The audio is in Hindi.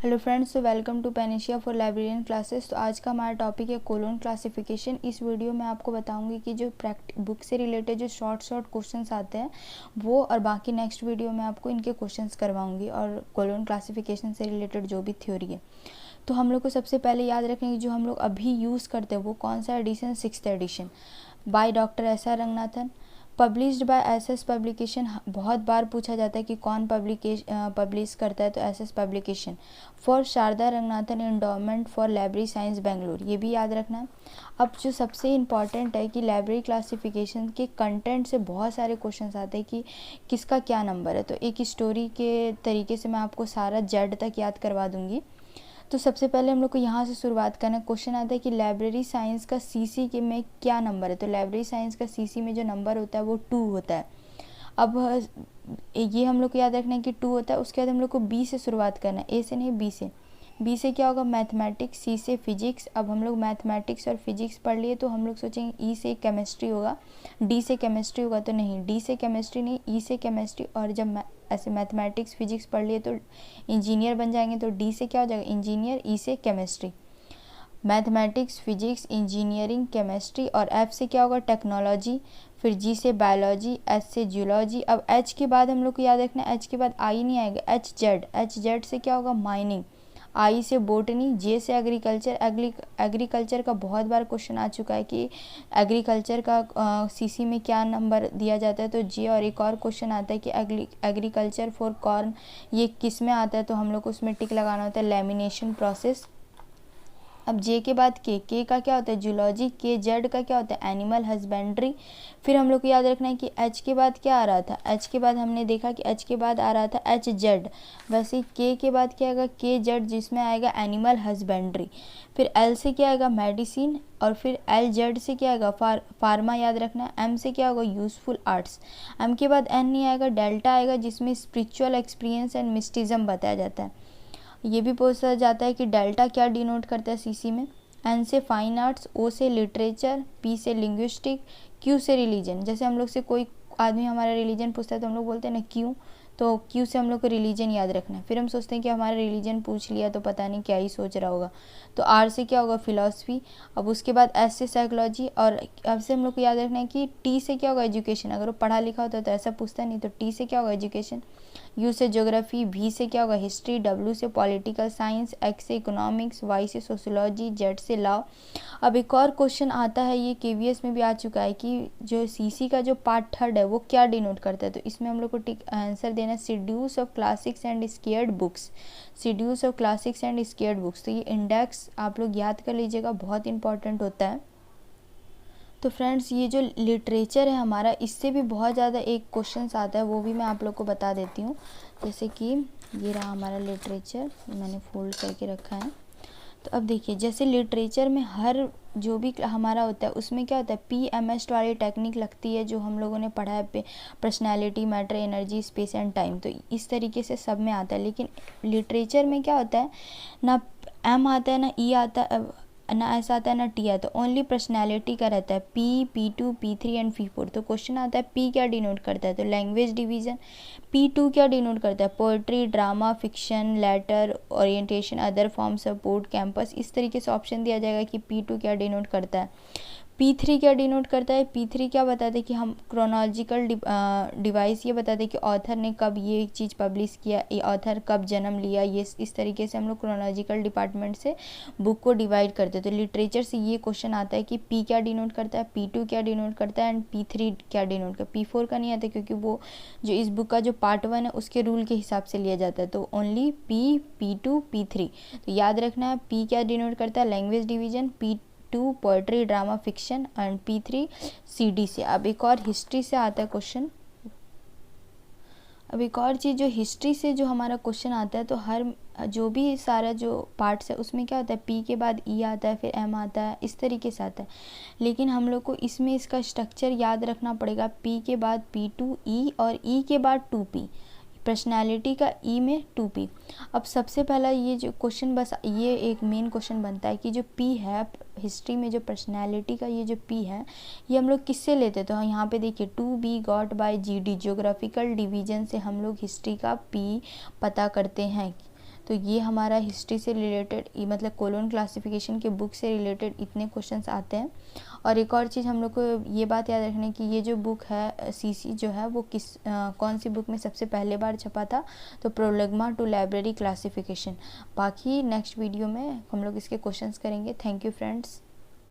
हेलो फ्रेंड्स, तो welcome to panacea for librarian classes. तो आज का हमारा टॉपिक है कोलोन क्लासिफिकेशन। इस वीडियो में आपको बताऊंगी कि जो बुक से रिलेटेड जो शॉर्ट क्वेश्चंस आते हैं वो, और बाकी नेक्स्ट वीडियो में आपको इनके क्वेश्चंस करवाऊंगी और कोलोन क्लासिफिकेशन से रिलेटेड जो भी थ्योरी है। तो हम लोग को सबसे पहले याद रखने की जो हम लोग अभी यूज़ करते हैं वो कौन सा edition, 6th edition by doctor S R. Ranganathan, published by S S. Publication. बहुत बार पूछा जाता है कि कौन पब्लिश करता है, तो S S. Publication. For Sharada Ranganathan endowment for library science Bangalore, ये भी याद रखना है। अब जो सबसे इम्पॉर्टेंट है कि लाइब्रेरी क्लासिफिकेशन के कंटेंट से बहुत सारे क्वेश्चंस आते हैं कि किसका क्या नंबर है। तो एक स्टोरी के तरीके से मैं आपको सारा जेड तक याद करवा दूंगी। तो सबसे पहले हम लोग को यहाँ से शुरुआत करना है। क्वेश्चन आता है कि लाइब्रेरी साइंस का सीसी के में क्या नंबर है। तो लाइब्रेरी साइंस का सीसी में जो नंबर होता है वो 2 होता है। अब ये हम लोग को याद रखना है कि 2 होता है। उसके बाद हम लोग को बी से शुरुआत करना है, ए से नहीं, बी से। बी से क्या होगा, मैथमेटिक्स। सी से फिजिक्स। अब हम लोग मैथमेटिक्स और फिजिक्स पढ़ लिए तो हम लोग सोचेंगे ई से केमिस्ट्री होगा, डी से केमिस्ट्री होगा। तो नहीं, डी से केमिस्ट्री नहीं, ई से केमिस्ट्री। और जब ऐसे मैथमेटिक्स फिजिक्स पढ़ लिए तो इंजीनियर बन जाएंगे। तो डी से क्या हो जाएगा, इंजीनियर। ई से chemistry, mathematics, physics, engineering, chemistry. और एफ से क्या होगा, टेक्नोलॉजी। फिर जी से बायोलॉजी, एच से जियोलॉजी। अब एच के बाद हम लोग को याद रखना है, एच के बाद आई नहीं आएगा, एच जेड। एच जेड से क्या होगा, माइनिंग। आई से बोटनी, जे से एग्रीकल्चर। एग्रीकल्चर का बहुत बार क्वेश्चन आ चुका है कि एग्रीकल्चर का सीसी में क्या नंबर दिया जाता है, तो जे। और एक और क्वेश्चन आता है कि एग्रीकल्चर फॉर कॉर्न ये किस में आता है, तो हम लोग को उसमें टिक लगाना होता है, लेमिनेशन प्रोसेस। अब जे के बाद के का क्या होता है, जूलॉजी। के जेड का क्या होता है, एनिमल हस्बेंड्री। फिर हम लोग को याद रखना है कि एच के बाद क्या आ रहा था, एच के बाद हमने देखा कि एच के बाद आ रहा था एच जेड। वैसे के बाद क्या आएगा, के जेड, जिसमें आएगा एनिमल हस्बेंड्री। फिर एल से क्या आएगा, मेडिसिन। और फिर एल जेड से क्या आएगा, फार्मा याद रखना है। एम से क्या होगा, यूजफुल आर्ट्स। एम के बाद एन नहीं आएगा, डेल्टा आएगा, जिसमें स्पिरिचुअल एक्सपीरियंस एंड मिस्टिज्म बताया जाता है। ये भी पूछा जाता है कि डेल्टा क्या डिनोट करता है सीसी में। एन से फाइन आर्ट्स, ओ से लिटरेचर, पी से लिंग्विस्टिक, क्यू से रिलीजन। जैसे हम लोग से कोई आदमी हमारा रिलीजन पूछता है तो हम लोग बोलते हैं ना क्यू, तो क्यू से हम लोग को रिलीजन याद रखना है। फिर हम सोचते हैं कि हमारा रिलीजन पूछ लिया तो पता नहीं क्या ही सोच रहा होगा। तो आर से क्या होगा, फिलॉसफी। अब उसके बाद एस से साइकोलॉजी। और अब से हम लोग को याद रखना है कि टी से क्या होगा, एजुकेशन। अगर वो पढ़ा लिखा होता है तो ऐसा पूछता नहीं, तो टी से क्या होगा, एजुकेशन। यू से ज्योग्राफी, वी से क्या होगा, हिस्ट्री। डब्ल्यू से पॉलिटिकल साइंस, एक्स से इकोनॉमिक्स, वाई से सोशियोलॉजी, जेड से लॉ। अब एक और क्वेश्चन आता है, ये केवीएस में भी आ चुका है कि जो सीसी का जो पार्ट 3 है वो क्या डिनोट करता है। तो इसमें हम लोग को टिक आंसर देना है, schedules of classics and scared books. Schedules of classics and scared books. तो ये इंडेक्स आप लोग याद कर लीजिएगा, बहुत इंपॉर्टेंट होता है। तो फ्रेंड्स, ये जो लिटरेचर है हमारा, इससे भी बहुत ज़्यादा एक क्वेश्चन आता है, वो भी मैं आप लोग को बता देती हूँ। जैसे कि ये रहा हमारा लिटरेचर, मैंने फोल्ड करके रखा है। तो अब देखिए, जैसे लिटरेचर में हर जो भी हमारा होता है उसमें क्या होता है, PMS वाली टेक्निक लगती है जो हम लोगों ने पढ़ा है, personality, matter, energy, space and time. तो इस तरीके से सब में आता है। लेकिन लिटरेचर में क्या होता है, ना M आता है, ना E आता है, ना ऐसा आता है, ना टी आता है। ओनली पर्सनैलिटी का रहता है, P2, P3 एंड P4। तो क्वेश्चन आता है P क्या डिनोट करता है, तो लैंग्वेज डिवीज़न। P2 क्या डिनोट करता है, poetry, drama, fiction, letter, orientation, other form, support, campus. इस तरीके से ऑप्शन दिया जाएगा कि P2 क्या डिनोट करता है। P3 क्या डिनोट करता है, P3 क्या बताते हैं कि हम क्रोनोलॉजिकल डिवाइस, ये बताते हैं कि ऑथर ने कब ये चीज़ पब्लिश किया, ये ऑथर कब जन्म लिया। ये इस तरीके से हम लोग क्रोनोलॉजिकल डिपार्टमेंट से बुक को डिवाइड करते हैं। तो लिटरेचर से ये क्वेश्चन आता है कि P क्या डिनोट करता है, P2 क्या डिनोट करता है, एंड P3 क्या डिनोट करता है। P4 का नहीं आता क्योंकि वो जो इस बुक का जो पार्ट 1 है उसके रूल के हिसाब से लिया जाता है। तो ओनली P2, P3। तो याद रखना है, P क्या डिनोट करता है, language division. P2 poetry, drama, fiction. And P3 CD से। अब एक और हिस्ट्री से आता है क्वेश्चन। अब एक और चीज़, जो हिस्ट्री से जो हमारा क्वेश्चन आता है, तो हर जो भी सारा जो पार्ट्स है उसमें क्या होता है, P के बाद E आता है, फिर M आता है, इस तरीके से आता है। लेकिन हम लोग को इसमें इसका स्ट्रक्चर याद रखना पड़ेगा, P के बाद P2 E और E के बाद 2P। पर्सनैलिटी का E में 2P। अब सबसे पहला ये जो क्वेश्चन, बस ये एक मेन क्वेश्चन बनता है कि जो P है हिस्ट्री में, जो पर्सनैलिटी का ये जो P है, ये हम लोग किससे लेते हैं। तो यहाँ पे देखिए, 2B got by GD, geographical division से हम लोग हिस्ट्री का P पता करते हैं। तो ये हमारा हिस्ट्री से रिलेटेड मतलब कोलोन क्लासिफिकेशन के बुक से रिलेटेड इतने क्वेश्चंस आते हैं। और एक और चीज़ हम लोग को ये बात याद रखनी है कि ये जो बुक है सीसी जो है वो कौन सी बुक में सबसे पहले बार छपा था, तो प्रोलेगमा टू लाइब्रेरी क्लासिफिकेशन। बाकी नेक्स्ट वीडियो में हम लोग इसके क्वेश्चंस करेंगे। Thank you friends.